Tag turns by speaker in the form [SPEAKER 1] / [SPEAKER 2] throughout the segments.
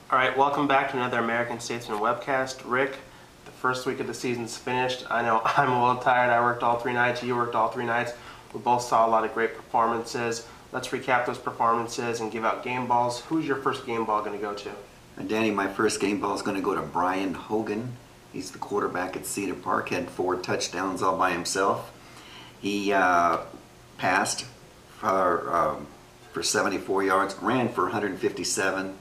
[SPEAKER 1] All right, welcome back to another American-Statesman webcast. Rick, the first week of the season's finished. I know I'm a little tired. I worked all 3 nights. You worked all 3 nights. We both saw a lot of great performances. Let's recap those performances and give out game balls. Who's your first game ball going to go to?
[SPEAKER 2] Danny, my first game ball is going to go to Brian Hogan. He's the quarterback at Cedar Park, had 4 touchdowns all by himself. He passed for 74 yards, ran for 157,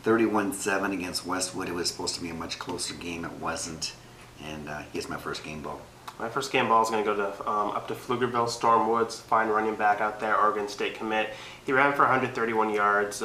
[SPEAKER 2] 31-7 against Westwood. It was supposed to be a much closer game. It wasn't, and he's my first game ball.
[SPEAKER 1] My first game ball is going to go to up to Pflugerville. Storm Woods, fine running back out there, Oregon State commit. He ran for 131 yards,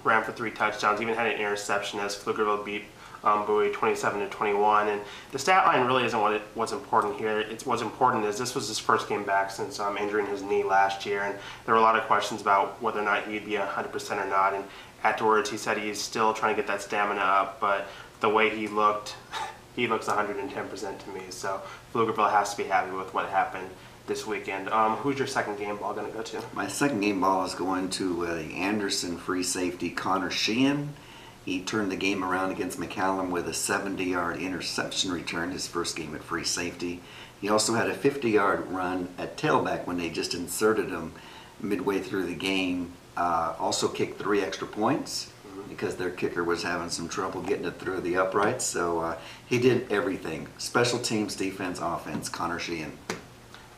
[SPEAKER 1] ran for 3 touchdowns, even had an interception as Pflugerville beat Bowie 27-21. And the stat line really isn't what's important here. What's important is this was his first game back since injuring his knee last year, and there were a lot of questions about whether or not he'd be 100% or not. And afterwards, he said he's still trying to get that stamina up, but the way he looked. He looks 110% to me, so Pflugerville has to be happy with what happened this weekend. Who's your second game ball going to go to?
[SPEAKER 2] My second game ball is going to the Anderson free safety, Connor Sheehan. He turned the game around against McCallum with a 70-yard interception return, his first game at free safety. He also had a 50-yard run at tailback when they just inserted him midway through the game. Also kicked 3 extra points because their kicker was having some trouble getting it through the uprights. So he did everything. Special teams, defense, offense, Connor Sheehan.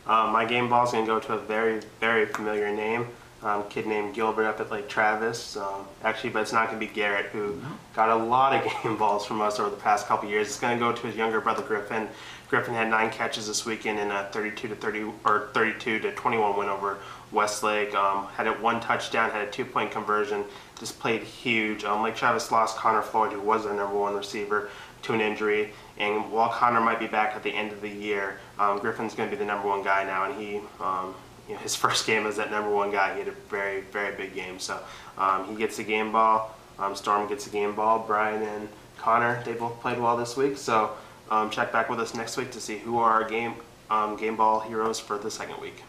[SPEAKER 1] My game ball is going to go to a very, very familiar name. Kid named Gilbert up at Lake Travis. Actually, but it's not going to be Garrett, who got a lot of game balls from us over the past couple years. It's going to go to his younger brother Griffin. Griffin had 9 catches this weekend in a 32-21 win over Westlake. Had 1 touchdown, had a 2-point conversion. Just played huge. Lake Travis lost Connor Floyd, who was their #1 receiver, to an injury. And while Connor might be back at the end of the year, Griffin's going to be the #1 guy now, and he. His first game as that #1 guy. He had a very, very big game. So he gets a game ball. Storm gets a game ball. Brian and Connor, they both played well this week. So check back with us next week to see who are our game ball heroes for the second week.